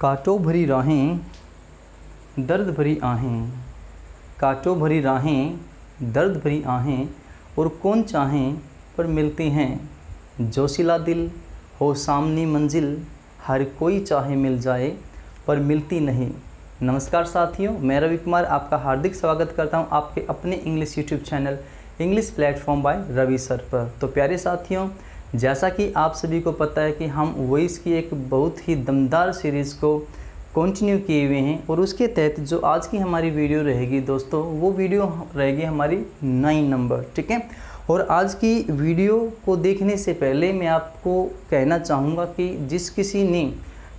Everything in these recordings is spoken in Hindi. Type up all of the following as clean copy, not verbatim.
कांटों भरी राहें दर्द भरी आहें, कांटों भरी राहें दर्द भरी आहें, और कौन चाहें पर मिलती हैं। जोशीला दिल हो सामनी मंजिल, हर कोई चाहे मिल जाए पर मिलती नहीं। नमस्कार साथियों, मैं रवि कुमार आपका हार्दिक स्वागत करता हूं आपके अपने English YouTube channel English platform by Ravi sir पर। तो प्यारे साथियों, जैसा कि आप सभी को पता है कि हम वॉइस की एक बहुत ही दमदार सीरीज़ को कंटिन्यू किए हुए हैं, और उसके तहत जो आज की हमारी वीडियो रहेगी दोस्तों, वो वीडियो रहेगी हमारी 9 नंबर। ठीक है, और आज की वीडियो को देखने से पहले मैं आपको कहना चाहूँगा कि जिस किसी ने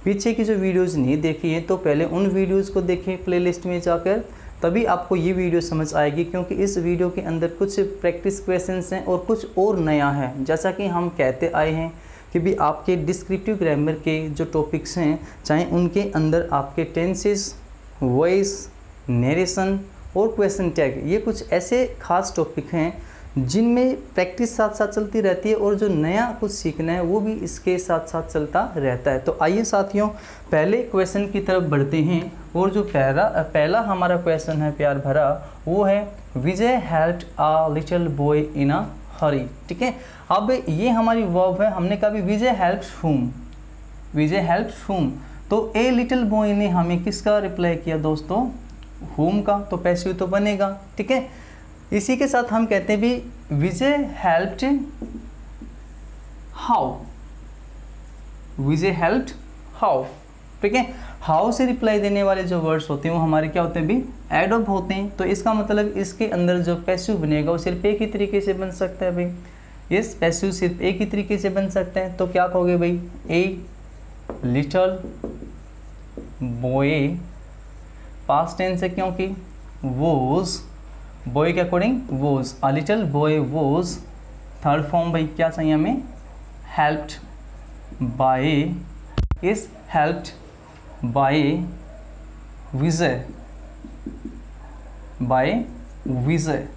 पीछे की जो वीडियोज़ नहीं देखी है तो पहले उन वीडियोज़ को देखें प्लेलिस्ट में जाकर, तभी आपको ये वीडियो समझ आएगी। क्योंकि इस वीडियो के अंदर कुछ प्रैक्टिस क्वेश्चंस हैं और कुछ और नया है। जैसा कि हम कहते आए हैं कि भी आपके डिस्क्रिप्टिव ग्रामर के जो टॉपिक्स हैं, चाहे उनके अंदर आपके टेंसेस, वॉइस, नरेशन और क्वेश्चन टैग, ये कुछ ऐसे खास टॉपिक हैं जिनमें प्रैक्टिस साथ साथ चलती रहती है, और जो नया कुछ सीखना है वो भी इसके साथ साथ चलता रहता है। तो आइए साथियों, पहले क्वेश्चन की तरफ बढ़ते हैं। और जो पहला हमारा क्वेश्चन है प्यार भरा, वो है Vijay helped a little boy in a hurry. ठीक है, अब ये हमारी वर्ब है। हमने कहा भी विजय हेल्प्स हुम, विजय हेल्प्स हुम, तो ए लिटिल बॉय ने हमें किसका रिप्लाई किया दोस्तों? हुम का, तो पैसिव तो बनेगा। ठीक है, इसी के साथ हम कहते हैं भी Vijay helped how, Vijay helped how. ठीक है, हाउ से रिप्लाई देने वाले जो वर्ड्स होते हैं वो हमारे क्या होते हैं भी? एडवर्ब होते हैं। तो इसका मतलब इसके अंदर जो पैसिव बनेगा वो सिर्फ एक ही तरीके से बन सकता है भाई। यस, पैसिव सिर्फ एक ही तरीके से बन सकता है। तो क्या कहोगे भाई? A little boy, past tense है क्योंकि वॉज, बॉय के according was, a little boy was. Third form भाई क्या चाहिए हमें? Helped by, is helped by Vijay, by Vijay.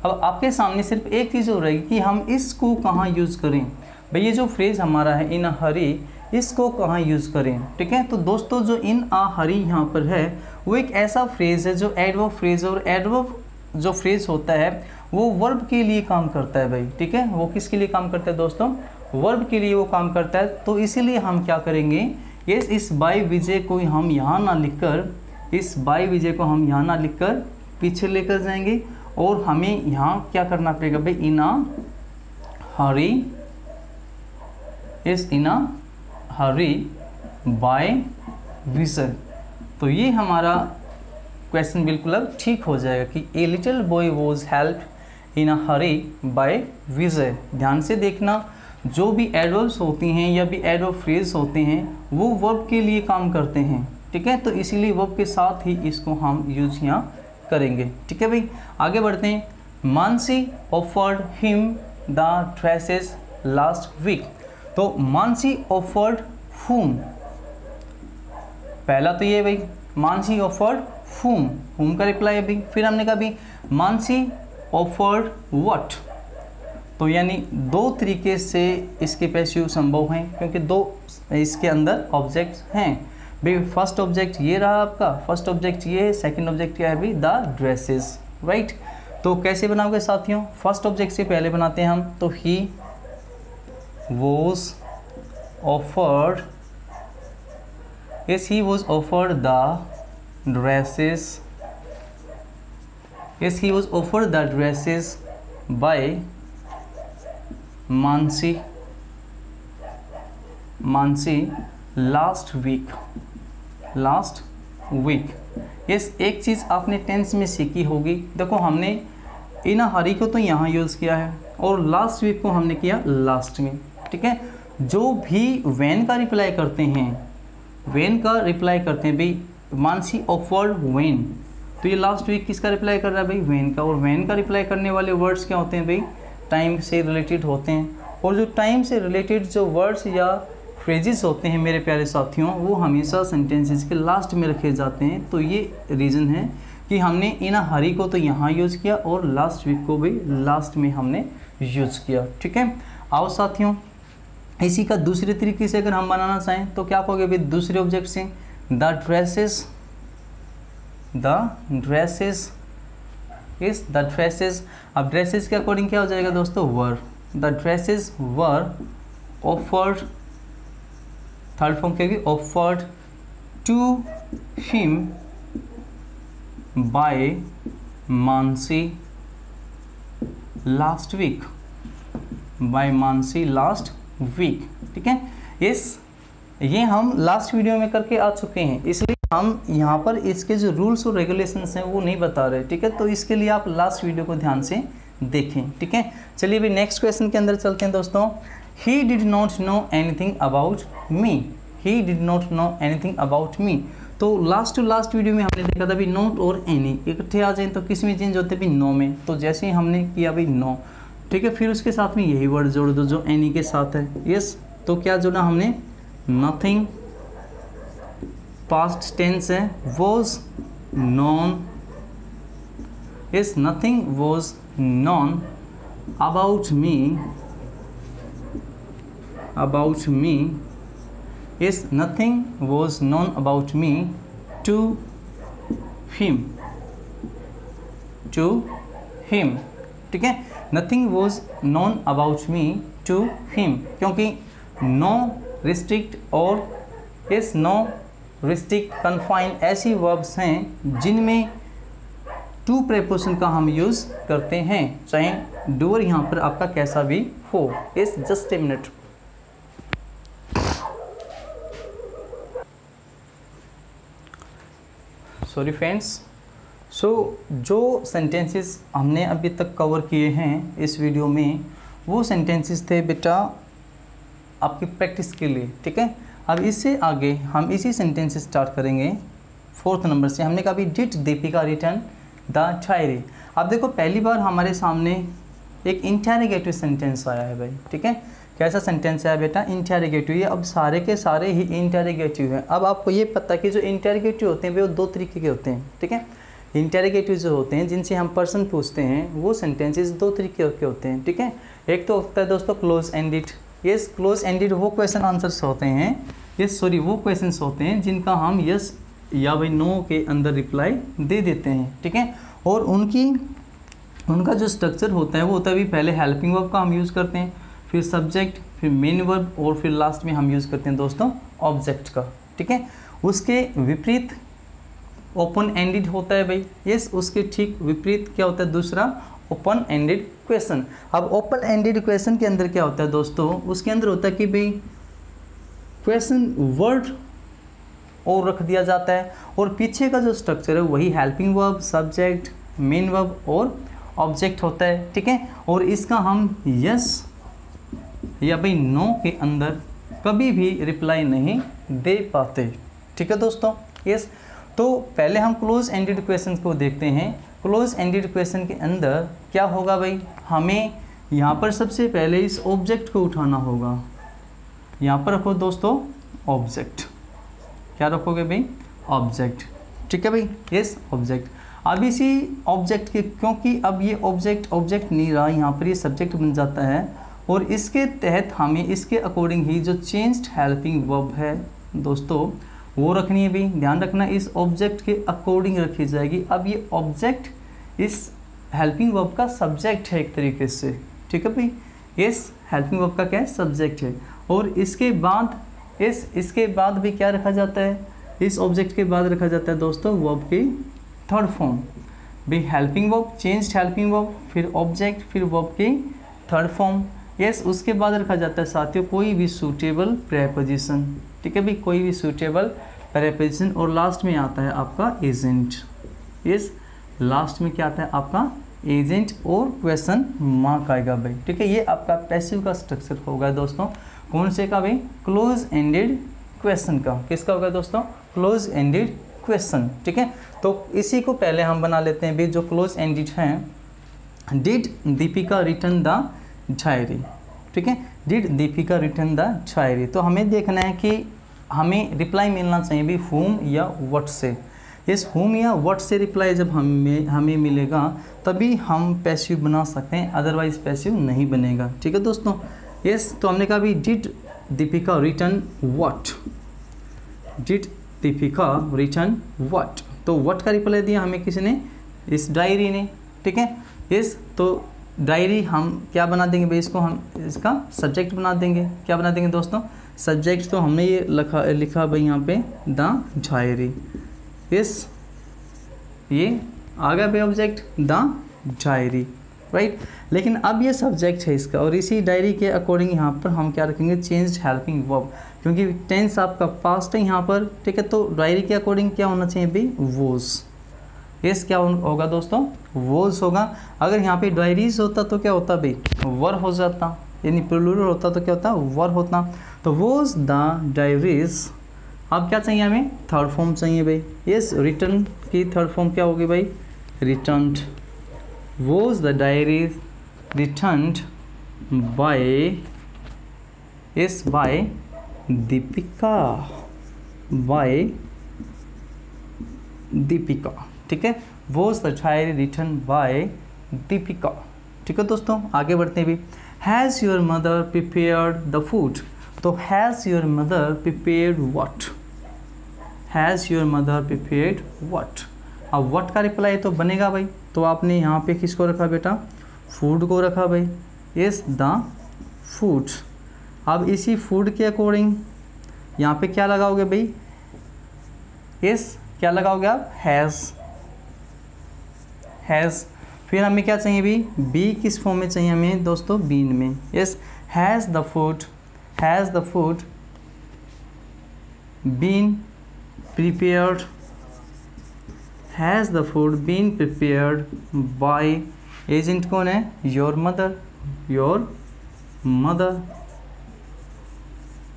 अब आपके सामने सिर्फ एक चीज़ हो रहेगी कि हम इसको कहाँ यूज़ करें भाई। ये जो फ्रेज़ हमारा है इन अ हरी, इसको कहाँ यूज़ करें? ठीक है, तो दोस्तों जो इन अ हरी यहाँ पर है वो एक ऐसा फ्रेज़ है जो एडवर्ब फ्रेज़ है, और एडवर्ब जो फ्रेज़ होता है वो वर्ब के लिए काम करता है भाई। ठीक है, वो किसके लिए काम करता है दोस्तों? वर्ब के लिए वो काम करता है। तो इसीलिए हम क्या करेंगे, इस बाय विजय को हम यहाँ ना लिखकर, इस बाय विजय को हम यहाँ ना लिखकर पीछे लेकर जाएंगे, और हमें यहाँ क्या करना पड़ेगा भाई? इन अ हरी, इस इन अ हरी बाय विजय। तो ये हमारा क्वेश्चन बिल्कुल अब ठीक हो जाएगा कि a little boy was helped in a hurry by Vijay. ध्यान से देखना, जो भी एडवर्ब्स होती हैं या भी एडवर्ब फ्रेज होते हैं वो वर्ब के लिए काम करते हैं। ठीक है, तो इसीलिए वर्ब के साथ ही इसको हम यूज यहाँ करेंगे। ठीक है भाई, आगे बढ़ते हैं। Mansi offered him the dresses last week. तो मानसी ऑफर्ड हुम, पहला तो ये भाई मानसी ऑफर्ड हुम, हुम का रिप्लाई है भाई। फिर हमने कहा भी मानसी ऑफर्ड व्हाट, तो यानी दो तरीके से इसके पैसिव संभव हैं, क्योंकि दो इसके अंदर ऑब्जेक्ट्स हैं भाई। फर्स्ट ऑब्जेक्ट ये रहा आपका, फर्स्ट ऑब्जेक्ट ये है, सेकंड ऑब्जेक्ट क्या है भाई? The dresses, right. तो कैसे बनाओगे साथियों? फर्स्ट ऑब्जेक्ट से पहले बनाते हैं हम, तो he was offered, yes he was offered the dresses, yes he was offered the dresses by Mansi last week, last week। yes, एक चीज़ आपने टेंस में सीखी होगी। देखो, हमने इन हरी को तो यहाँ यूज़ किया है और लास्ट वीक को हमने किया लास्ट में। ठीक है, जो भी वैन का रिप्लाई करते हैं, वेन का रिप्लाई करते हैं भाई, मानसी ऑफर्ड वेन, तो ये लास्ट वीक किसका रिप्लाई कर रहा है भाई? वेन का। और वेन का रिप्लाई करने वाले वर्ड्स क्या होते हैं भाई? टाइम से रिलेटेड होते हैं। और जो टाइम से रिलेटेड जो वर्ड्स या फ्रेजेस होते हैं मेरे प्यारे साथियों, वो हमेशा सेंटेंसेस के लास्ट में रखे जाते हैं। तो ये रीज़न है कि हमने इन हरी को तो यहाँ यूज़ किया और लास्ट वीक को भी लास्ट में हमने यूज़ किया। ठीक है, आओ साथियों, इसी का दूसरे तरीके से अगर हम बनाना चाहें तो क्या कहोगे भाई? दूसरे ऑब्जेक्ट से द ड्रेसेस अब ड्रेसेस के अकॉर्डिंग क्या हो जाएगा दोस्तों, were. The dresses were offered, third form क्या होगी, offered to him by Mansi last week, by Mansi last week. ठीक है, ये हम लास्ट वीडियो में करके आ चुके हैं, इसलिए हम यहाँ पर इसके जो रूल्स और रेगुलेशंस हैं वो नहीं बता रहे। ठीक है, तो इसके लिए आप लास्ट वीडियो को ध्यान से देखें। ठीक है, चलिए अभी नेक्स्ट क्वेश्चन के अंदर चलते हैं दोस्तों। He did not know anything about me, he did not know anything about me. तो लास्ट टू लास्ट वीडियो में हमने देखा था भी नॉट और एनी इकट्ठे आ जाए तो किस में चेंज होते भी, नो में। तो जैसे ही हमने किया भाई नो, ठीक है, फिर उसके साथ में यही वर्ड जोड़ दो जो एनी के साथ है। यस, तो क्या जोड़ा हमने, नथिंग, पास्ट टेंस है, was non, yes, nothing was non about me, yes, nothing was known about me to him, ठीक है, nothing was known about me to him, क्योंकि no, restrict और yes, no, restrict, confine ऐसी वर्ब्स हैं जिनमें टू प्रेपोजिशन का हम यूज़ करते हैं, चाहे डूअर यहाँ पर आपका कैसा भी हो। yes, just a minute। Sorry friends, जो सेंटेंसेस हमने अभी तक कवर किए हैं इस वीडियो में, वो सेंटेंसेस थे बेटा आपकी प्रैक्टिस के लिए। ठीक है, अब इससे आगे हम इसी सेंटेंस से स्टार्ट करेंगे। 4th नंबर से हमने कहा भी did Deepika return the diary. अब देखो पहली बार हमारे सामने एक इंटरोगेटिव सेंटेंस आया है भाई। ठीक है, कैसा सेंटेंस है बेटा, इंटरोगेटिव। ये अब सारे के सारे ही इंटरोगेटिव हैं। अब आपको ये पता है कि जो इंटरोगेटिव होते हैं वो 2 तरीके के होते हैं। ठीक है, इंटरोगेटिव जो होते हैं जिनसे हम पर्सन पूछते हैं वो सेंटेंसेस 2 तरीके के होते हैं। ठीक है, एक तो होता है दोस्तों close ended. Yes, close ended वो क्वेश्चन आंसर्स होते हैं, वो क्वेश्चंस होते हैं जिनका हम यस या भाई नो के अंदर रिप्लाई दे देते हैं। ठीक है, और उनका जो स्ट्रक्चर होता है वो होता है भी पहले हेल्पिंग वर्ब का हम यूज़ करते हैं, फिर सब्जेक्ट, फिर मेन वर्ब और फिर लास्ट में हम यूज़ करते हैं दोस्तों ऑब्जेक्ट का। ठीक है, उसके विपरीत ओपन एंडेड होता है भाई। यस, उसके ठीक विपरीत क्या होता है दूसरा, ओपन एंडेड क्वेश्चन। अब ओपन एंडेड क्वेश्चन के अंदर क्या होता है दोस्तों, उसके अंदर होता है कि भाई क्वेश्चन वर्ड और रख दिया जाता है और पीछे का जो स्ट्रक्चर है वही helping verb, subject, main verb और ऑब्जेक्ट होता है। ठीक है, और इसका हम यस या भाई नो के अंदर कभी भी रिप्लाई नहीं दे पाते। ठीक है दोस्तों, यस। तो पहले हम क्लोज एंडेड क्वेश्चन को देखते हैं। क्लोज एंडेड क्वेश्चन के अंदर क्या होगा भाई, हमें यहाँ पर सबसे पहले इस ऑब्जेक्ट को उठाना होगा। यहाँ पर रखो दोस्तों ऑब्जेक्ट, क्या रखोगे भाई, ऑब्जेक्ट। ठीक है भाई, यस, ऑब्जेक्ट। अब इसी ऑब्जेक्ट के, क्योंकि अब ये ऑब्जेक्ट नहीं रहा, यहाँ पर ये सब्जेक्ट बन जाता है और इसके तहत हमें इसके अकॉर्डिंग ही जो चेंज्ड हेल्पिंग वर्ब है दोस्तों वो रखनी है भाई। ध्यान रखना इस ऑब्जेक्ट के अकॉर्डिंग रखी जाएगी। अब ये ऑब्जेक्ट इस हेल्पिंग वर्ब का सब्जेक्ट है एक तरीके से। ठीक है भाई, इस हेल्पिंग वर्ब का क्या है, सब्जेक्ट है। और इसके बाद भी क्या रखा जाता है, इस ऑब्जेक्ट के बाद रखा जाता है दोस्तों वर्ब की थर्ड फॉर्म भाई, helping verb, changed helping verb, फिर ऑब्जेक्ट, फिर वर्ब की थर्ड फॉर्म। यस, उसके बाद रखा जाता है साथियों कोई भी सूटेबल प्रेपोजिशन। ठीक है भाई, कोई भी सूटेबल प्रेपोजिशन और लास्ट में आता है आपका एजेंट। यस, लास्ट में क्या आता है आपका एजेंट और क्वेश्चन मार्क आएगा भाई। ठीक है, ये आपका पैसिव का स्ट्रक्चर होगा दोस्तों। कौन से का भाई, क्लोज एंडेड क्वेश्चन का। किसका होगा दोस्तों, क्लोज एंडेड क्वेश्चन। ठीक है, तो इसी को पहले हम बना लेते हैं भाई, जो क्लोज एंडेड हैं। Did Deepika return the diary. ठीक है, did Deepika return the diary. तो हमें देखना है कि हमें रिप्लाई मिलना चाहिए भी हुम या व्हाट से। इस हुम या व्हाट से रिप्लाई जब हमें मिलेगा तभी हम पैसिव बना सकते हैं, अदरवाइज पैसिव नहीं बनेगा। ठीक है दोस्तों, यस। तो हमने कहा भी did Deepika return what, did Deepika return what. तो व्हाट का रिप्लाई दिया हमें किसी ने, इस डायरी ने, ठीक है। इस तो डायरी हम क्या बना देंगे भाई, इसको हम इसका सब्जेक्ट बना देंगे। क्या बना देंगे दोस्तों, सब्जेक्ट। तो हमने ये लिखा भाई यहाँ पे द डायरी। इस ये आ गया भाई ऑब्जेक्ट द डायरी, राइट। लेकिन अब ये सब्जेक्ट है इसका, और इसी डायरी के अकॉर्डिंग यहाँ पर हम क्या रखेंगे, चेंज हेल्पिंग वर्ब, क्योंकि टेंस आपका पास्ट है यहाँ पर, ठीक है। तो डायरी के अकॉर्डिंग क्या होना चाहिए भाई, वोज। यस क्या होगा दोस्तों, वोज होगा। अगर यहाँ पे डायरीज होता तो क्या होता भाई, वर हो जाता, यानी प्लूरल होता तो क्या होता, वर होता। तो वोज द डायरीज। अब क्या चाहिए हमें, थर्ड फॉर्म चाहिए भाई। यस रिटर्न की थर्ड फॉर्म क्या होगी भाई, returned. Was the diaries returned by, yes by Deepika, by Deepika, ठीक है। Was the diary return by Deepika, ठीक है दोस्तों। आगे बढ़ते हैं भी। Has your mother prepared the food. तो has your mother prepared what, has your mother prepared what. अब व्हाट का रिप्लाई तो बनेगा भाई, तो आपने यहाँ पे किसको रखा बेटा, फूड को रखा भाई। इस द फूड। अब इसी फूड के अकॉर्डिंग यहाँ पे क्या लगाओगे भाई, इस क्या लगाओगे आप, हैज़। फिर हमें क्या चाहिए भी, बी किस फॉर्म में चाहिए हमें दोस्तों, बीन में। Yes has the food, has the food been prepared, has the food been prepared by, agent कौन है, योर मदर, योर मदर।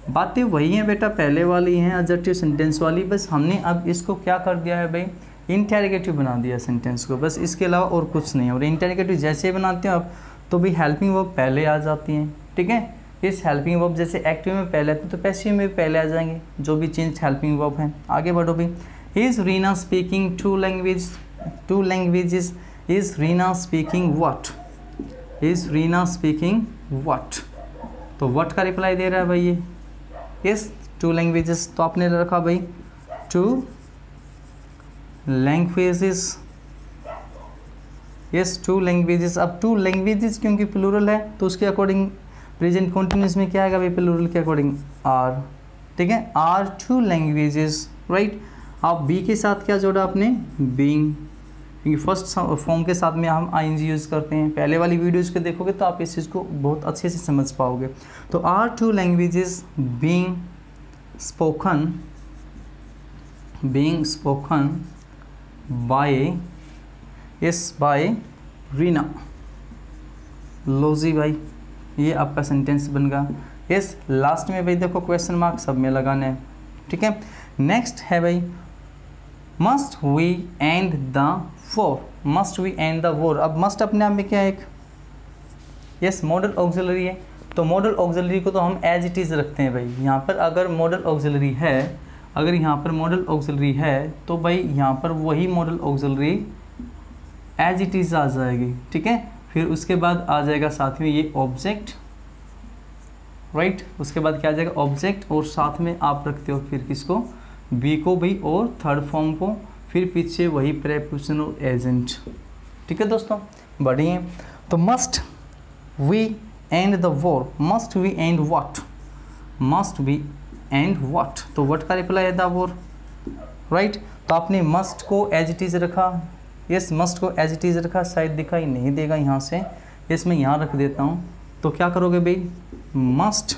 बातें वही हैं बेटा, पहले वाली हैं एडजेक्टिव सेंटेंस वाली, बस हमने अब इसको क्या कर दिया है भाई, इंटेरोगेटिव बना दिया सेंटेंस को, बस इसके अलावा और कुछ नहीं। और इंटेरोगेटिव जैसे बनाते हो आप तो भी हेल्पिंग वर्ब पहले आ जाती हैं, ठीक है। इस हेल्पिंग वर्ब जैसे एक्टिव में पहले आते हैं तो पैसिव में भी पहले आ जाएंगे, जो भी चेंज हेल्पिंग वर्ब हैं। आगे बढ़ो भाई। Is Reena speaking to languages, is Reena speaking what, is Reena speaking what. तो व्हाट का रिप्लाई दे रहा है भाई ये, इस टू लैंग्वेजेस। तो आपने रखा भाई to languages, yes to languages. अब टू लैंग्वेजेस क्योंकि प्लूरल है तो उसके अकॉर्डिंग प्रेजेंट कंटिन्यूस में क्या आएगा भाई, प्लूरल के अकॉर्डिंग आर, ठीक है। Are two languages, right. अब बी के साथ क्या जोड़ा आपने, बीइंग, क्योंकि फर्स्ट फॉर्म के साथ में हम आईएनजी यूज़ करते हैं। पहले वाली वीडियोज़ को देखोगे तो आप इस चीज़ को बहुत अच्छे से समझ पाओगे। तो are two languages being spoken by, yes by Reena. लो जी भाई, ये आपका सेंटेंस बन गया। यस लास्ट में भाई देखो क्वेश्चन मार्क सब में लगाना है, ठीक है। नेक्स्ट है भाई must we end the war, must we end the war. अब मस्ट अपने आप में क्या है, एक यस मॉडल ऑक्सिलरी है। तो मॉडल ऑक्सिलरी को तो हम एज इट इज़ रखते हैं भाई। यहाँ पर अगर मॉडल ऑक्सिलरी है, अगर यहाँ पर मॉडल ऑक्सिलरी है तो भाई यहाँ पर वही modal auxiliary as it is आ जाएगी, ठीक है। फिर उसके बाद आ जाएगा साथ में ये ऑब्जेक्ट, राइट। उसके बाद क्या आ जाएगा ऑब्जेक्ट, और साथ में आप रखते हो फिर किसको, बी को भाई, और थर्ड फॉर्म को, फिर पीछे वही प्रेपोजिशन और एजेंट, ठीक है दोस्तों। बढ़िए। तो must we end the war, must we end what, must we end what. तो व्हाट का रिप्लाई है द वॉर, राइट। तो आपने मस्ट को एज इट इज़ रखा, यस मस्ट को एज इट इज़ रखा, शायद दिखाई नहीं देगा यहाँ से, यस मैं यहाँ रख देता हूँ। तो क्या करोगे भाई, मस्ट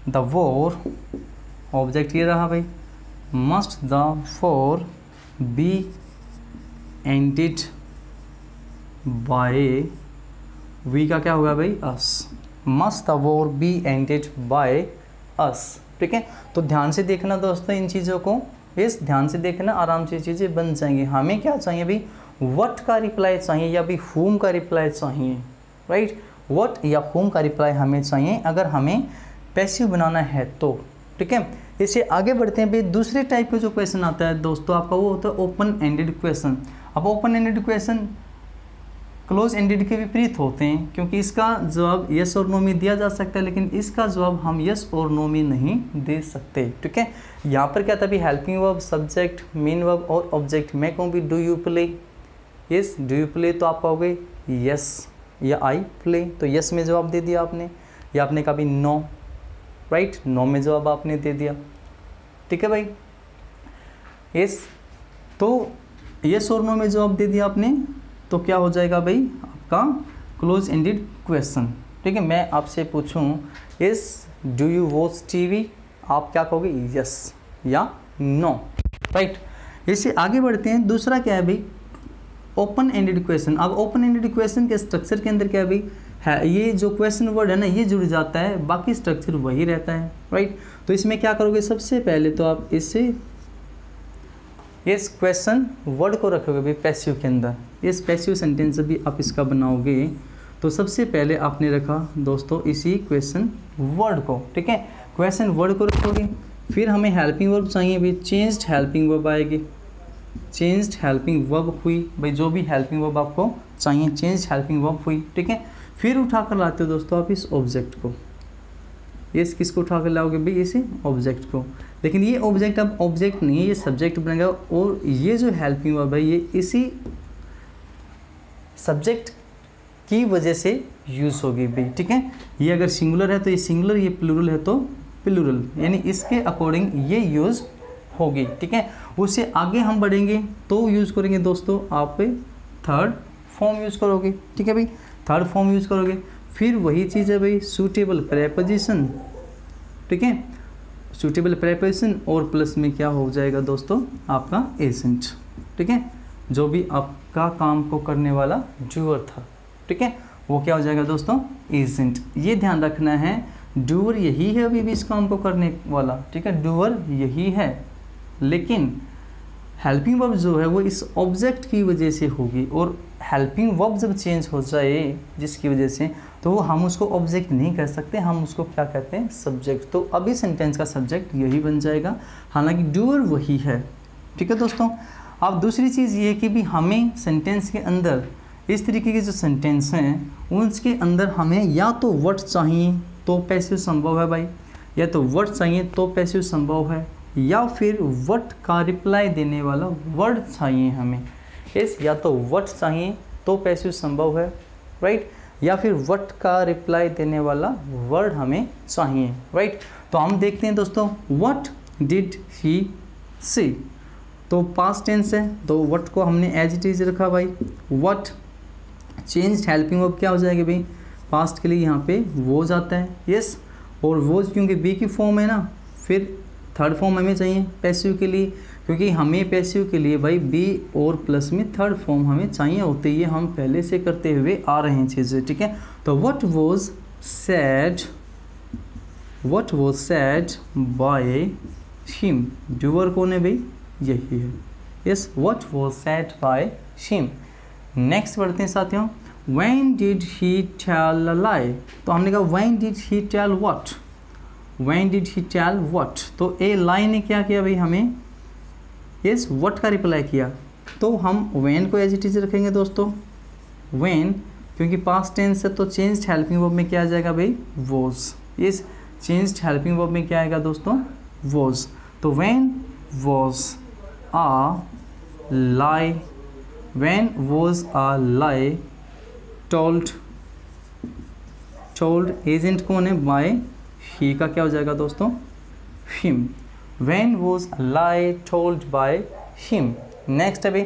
द वॉर, ऑब्जेक्ट ये रहा भाई, must the war be ended by, we का क्या होगा भाई, us. Must the war be ended by us, ठीक है। तो ध्यान से देखना दोस्तों इन चीज़ों को, इस ध्यान से देखना, आराम से चीज़ें बन जाएंगी। हमें क्या चाहिए भाई, व्हाट का रिप्लाई चाहिए या भाई हुम का रिप्लाई चाहिए, राइट। व्हाट या हुम का रिप्लाई हमें चाहिए अगर हमें पैसिव बनाना है तो, ठीक है। इससे आगे बढ़ते हैं भाई। दूसरे टाइप का जो क्वेश्चन आता है दोस्तों आपका, वो होता है ओपन एंडेड क्वेश्चन। अब open ended question close ended के विपरीत होते हैं, क्योंकि इसका जवाब यस और नो में दिया जा सकता है, लेकिन इसका जवाब हम यस और नो में नहीं दे सकते। ठीक है, यहाँ पर क्या था अभी, helping verb, subject, main verb और ऑब्जेक्ट। मैं कहूँ भी do you play, yes do you play, तो आप कहोगे यस या आई प्ले, तो यस में जवाब दे दिया आपने, या आपने कहा भी नो, राइट, नो में जवाब आपने दे दिया। ठीक है भाई, यस, तो यस और नो में जवाब दे दिया आपने, तो क्या हो जाएगा भाई आपका क्लोज एंडेड क्वेश्चन। ठीक है, मैं आपसे पूछूं yes do you watch TV, आप क्या कहोगे यस या नो, राइट। इससे आगे बढ़ते हैं, दूसरा क्या है भाई, ओपन एंडेड क्वेश्चन। अब ओपन एंडेड क्वेश्चन के स्ट्रक्चर के अंदर क्या है भाई, है ये जो क्वेश्चन वर्ड है ना, ये जुड़ जाता है, बाकी स्ट्रक्चर वही रहता है, राइट। तो इसमें क्या करोगे, सबसे पहले तो आप इससे इस क्वेश्चन वर्ड को रखोगे भाई पैसिव के अंदर, इस पैसिव सेंटेंस भी आप इसका बनाओगे। तो सबसे पहले आपने रखा दोस्तों इसी क्वेश्चन वर्ड को, ठीक है, क्वेश्चन वर्ड को रखोगे। फिर हमें हेल्पिंग वर्ब चाहिए भाई, चेंज्ड हेल्पिंग वर्ब आएगी, चेंज्ड हेल्पिंग वर्ब हुई भाई, जो भी हेल्पिंग वर्ब आपको चाहिए चेंज्ड हेल्पिंग वर्ब हुई, ठीक है। फिर उठा कर लाते हो दोस्तों आप इस ऑब्जेक्ट को, ये किसको उठा कर लाओगे भाई, इसे ऑब्जेक्ट को। लेकिन ये ऑब्जेक्ट अब ऑब्जेक्ट नहीं है, ये सब्जेक्ट बनेगा, और ये जो हेल्पिंग वर्ब है ये इसी सब्जेक्ट की वजह से यूज़ होगी भाई, ठीक है। ये अगर सिंगुलर है तो ये सिंगुलर, ये प्लूरल है तो प्लूरल, यानी इसके अकॉर्डिंग ये यूज़ होगी, ठीक है। उससे आगे हम बढ़ेंगे तो यूज़ करेंगे दोस्तों आप थर्ड फॉर्म यूज़ करोगे, ठीक है भाई, थर्ड फॉर्म यूज़ करोगे। फिर वही चीज़ है भाई, सूटेबल प्रेपोजिशन, ठीक है, सूटेबल प्रेपोजिशन और प्लस में क्या हो जाएगा दोस्तों आपका एजेंट, ठीक है, जो भी आपका काम को करने वाला डूअर था, ठीक है, वो क्या हो जाएगा दोस्तों एजेंट। ये ध्यान रखना है, डूअर यही है अभी भी इस काम को करने वाला, ठीक है, डूअर यही है, लेकिन हेल्पिंग वर्ब जो है वो इस ऑब्जेक्ट की वजह से होगी, और हेल्पिंग वर्ब जब चेंज हो जाए जिसकी वजह से, तो हम उसको ऑब्जेक्ट नहीं कह सकते, हम उसको क्या कहते हैं सब्जेक्ट। तो अभी सेंटेंस का सब्जेक्ट यही बन जाएगा, हालांकि डूअर वही है, ठीक है दोस्तों। अब दूसरी चीज़ ये कि भी हमें सेंटेंस के अंदर इस तरीके के जो सेंटेंस हैं उनके अंदर हमें या तो वर्ड चाहिए तो पैसिव संभव है भाई, या तो वर्ड चाहिए तो पैसिव संभव है, या फिर वर्ड का रिप्लाई देने वाला वर्ड चाहिए हमें, इस या तो वर्ड चाहिए तो पैसिव संभव है, राइट, या फिर वर्ड का रिप्लाई देने वाला वर्ड हमें चाहिए, राइट। तो हम देखते हैं दोस्तों, व्हाट डिड ही से, तो पास्ट टेंस है तो व्हाट को हमने एज इट इज रखा भाई, व्हाट। चेंज्ड हेल्पिंग वर्ब क्या हो जाएगी भाई, पास्ट के लिए यहाँ पे वो जाता है, यस, और वो क्योंकि बी की फॉर्म है ना, फिर थर्ड फॉर्म हमें चाहिए पैसिव के लिए, क्योंकि हमें पैसिव के लिए भाई बी और प्लस में थर्ड फॉर्म हमें चाहिए होते, ये हम पहले से करते हुए आ रहे हैं चीज़ें, ठीक है। तो what was said, what was said by him, doer कौन है भाई, यही है, yes, what was said by him. Next बढ़ते हैं साथियों, when did he tell a lie, तो हमने कहा when did he tell what, when did he tell what, तो ए लाई ने क्या किया भाई, हमें यस व्हाट का रिप्लाई किया, तो हम व्हेन को एज इट इज रखेंगे दोस्तों, व्हेन, क्योंकि पास्ट टेंस है तो चेंज्ड हेल्पिंग वर्ब में क्या आ जाएगा भाई, was, yes, changed helping verb में क्या आएगा दोस्तों, वॉज। तो when was a lie, when was a lie told, told agent कौन है, बाय ही का क्या हो जाएगा दोस्तों, him. When was a lie told by him? नेक्स्ट है भाई,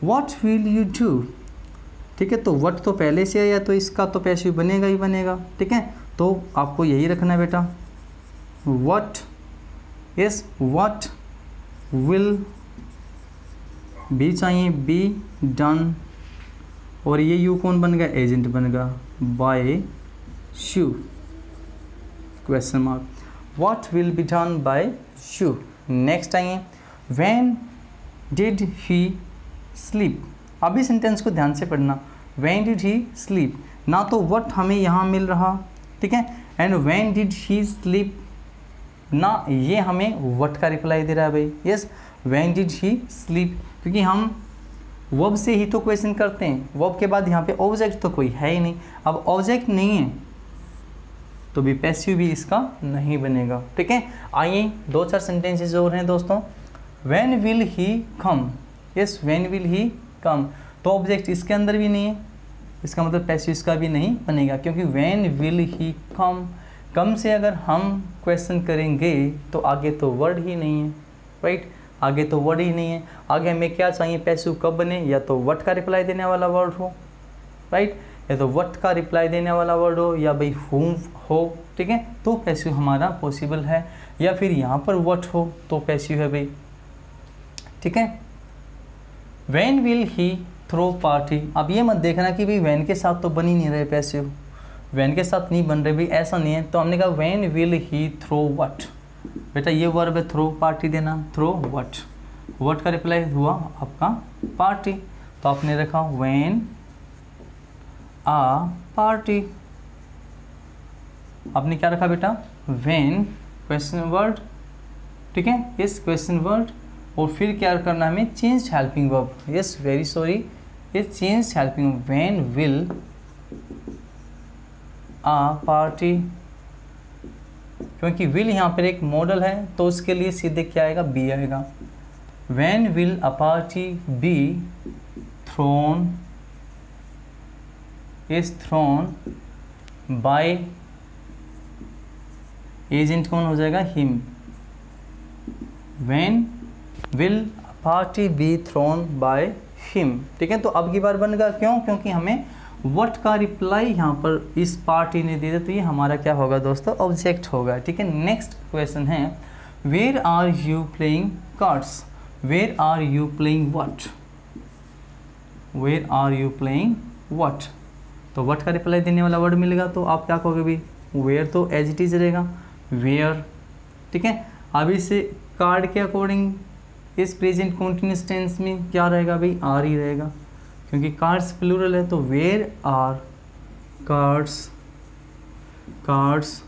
what will you do, ठीक है, तो what तो पहले से है, या तो इसका तो पैसिव बनेगा ही बनेगा, ठीक है, तो आपको यही रखना है बेटा, what, yes, what will be चाहिए, be done, और ये you कौन बन गया, एजेंट बन गया, by you, question mark, what will be done by you। Next आइए, when did he sleep, अभी सेंटेंस को ध्यान से पढ़ना, when did he sleep, ना तो what हमें यहाँ मिल रहा, ठीक है, and when did he sleep, ना ये हमें what का रिप्लाई दे रहा है भाई, yes, when did he sleep, क्योंकि हम वर्ब से ही तो क्वेश्चन करते हैं, वर्ब के बाद यहाँ पे ऑब्जेक्ट तो कोई है ही नहीं। अब ऑब्जेक्ट नहीं है तो भी पैसिव भी इसका नहीं बनेगा, ठीक है। आइए 2-4 सेंटेंसेस और हैं दोस्तों। When will he come, yes when will he come, तो ऑब्जेक्ट इसके अंदर भी नहीं है, इसका मतलब पैसिव इसका भी नहीं बनेगा, क्योंकि व्हेन विल ही कम, कम से अगर हम क्वेश्चन करेंगे तो आगे तो वर्ड ही नहीं है, राइट, आगे तो वर्ड ही नहीं है। आगे हमें क्या चाहिए, पैसिव कब बने, या तो व्हाट का रिप्लाई देने वाला वर्ड हो, राइट, या तो व्हाट का रिप्लाई देने वाला वर्ड हो, या भाई whom हो, ठीक है, तो पैसिव हमारा पॉसिबल है, या फिर यहाँ पर व्हाट हो तो पैसिव है भाई, ठीक है। When will he throw party, अब ये मत देखना कि भाई व्हेन के साथ तो बन ही नहीं रहे पैसिव, व्हेन के साथ नहीं बन रहे भाई, ऐसा नहीं है। तो हमने कहा when will he throw what, बेटा ये वर्ब है थ्रो, पार्टी देना, थ्रो व्हाट, व्हाट का रिप्लाई हुआ आपका पार्टी, तो आपने रखा व्हेन आ पार्टी। आपने क्या रखा बेटा, व्हेन क्वेश्चन वर्ड, ठीक है, इस क्वेश्चन वर्ड, और फिर क्या करना है हमें, change helping verb, yes very sorry, ये change helping, when will a party, क्योंकि विल यहाँ पर एक मॉडल है तो उसके लिए सीधे क्या आएगा, बी आएगा। When will a party be thrown, is thrown by, agent कौन हो जाएगा, him. When will a party be thrown by him, ठीक है। तो अब की बार बनेगा, क्यों, क्योंकि हमें व्हाट का रिप्लाई यहाँ पर इस पार्टी ने दे दिया, तो ये हमारा क्या होगा दोस्तों, ऑब्जेक्ट होगा, ठीक है। नेक्स्ट क्वेश्चन है where are you playing cards, where are you playing what, where are you playing what, तो व्हाट का रिप्लाई देने वाला वर्ड मिलेगा, तो आप क्या कहोगे भाई, वेयर तो एज इट इज रहेगा, वेयर, ठीक है। अब इस कार्ड के अकॉर्डिंग इस प्रेजेंट कंटीन्यूअस टेंस में क्या रहेगा भाई, आर ही रहेगा, क्योंकि कार्ड्स प्लूरल है, तो where are cards, cards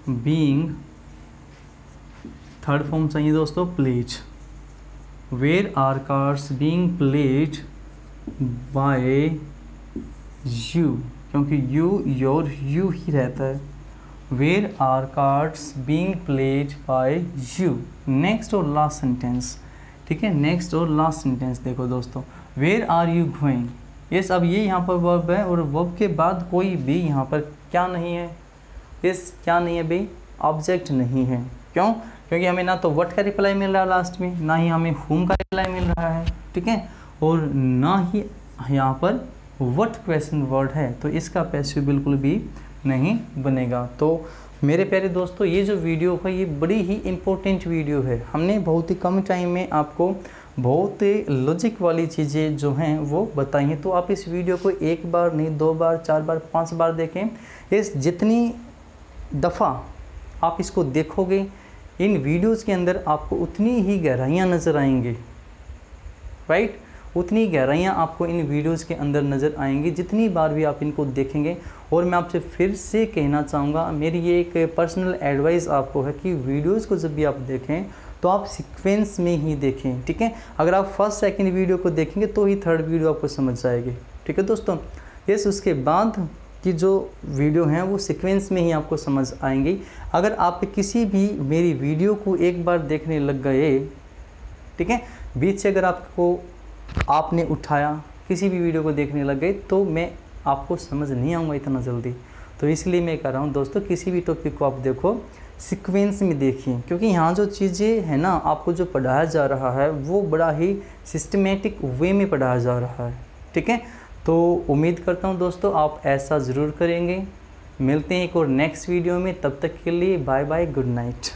being, third form चाहिए दोस्तों plays, where are cards being played by you, क्योंकि यू योर यू ही रहता है, where are cards being played by you. Next और लास्ट सेंटेंस, ठीक है, नेक्स्ट और लास्ट सेंटेंस देखो दोस्तों, where are you going, yes, अब ये यहाँ पर वर्ब है और वर्ब के बाद कोई भी यहाँ पर क्या नहीं है, यस क्या नहीं है भाई, ऑब्जेक्ट नहीं है, क्यों, क्योंकि हमें ना तो व्हाट का रिप्लाई मिल रहा है लास्ट में, ना ही हमें whom का रिप्लाई मिल रहा है, ठीक है, और ना ही यहाँ पर व्हाट क्वेश्चन वर्ड है, तो इसका पैसिव बिल्कुल भी नहीं बनेगा। तो मेरे प्यारे दोस्तों, ये जो वीडियो है ये बड़ी ही इम्पोर्टेंट वीडियो है, हमने बहुत ही कम टाइम में आपको बहुत ही लॉजिक वाली चीज़ें जो हैं वो बताई हैं। तो आप इस वीडियो को एक बार नहीं, 2 बार, 4 बार, 5 बार देखें, इस जितनी दफ़ा आप इसको देखोगे इन वीडियोज़ के अंदर आपको उतनी ही गहराइयाँ नज़र आएंगी, राइट, उतनी गहराइयाँ आपको इन वीडियोज़ के अंदर नज़र आएंगी जितनी बार भी आप इनको देखेंगे। और मैं आपसे फिर से कहना चाहूँगा, मेरी ये एक पर्सनल एडवाइस आपको है कि वीडियोज़ को जब भी आप देखें तो आप सीक्वेंस में ही देखें, ठीक है। अगर आप फर्स्ट सेकंड वीडियो को देखेंगे तो ही थर्ड वीडियो आपको समझ आएगी, ठीक है दोस्तों। यस, उसके बाद की जो वीडियो हैं वो सीक्वेंस में ही आपको समझ आएंगी। अगर आप किसी भी मेरी वीडियो को एक बार देखने लग गए, ठीक है, बीच से अगर आपने उठाया किसी भी वीडियो को देखने लग गए, तो मैं आपको समझ नहीं आऊँगा इतना जल्दी। तो इसलिए मैं कह रहा हूँ दोस्तों, किसी भी टॉपिक को आप देखो सीक्वेंस में देखिए, क्योंकि यहाँ जो चीज़ें हैं ना, आपको जो पढ़ाया जा रहा है वो बड़ा ही सिस्टमेटिक वे में पढ़ाया जा रहा है, ठीक है। तो उम्मीद करता हूँ दोस्तों आप ऐसा ज़रूर करेंगे। मिलते हैं एक और नेक्स्ट वीडियो में, तब तक के लिए बाय बाय, गुड नाइट।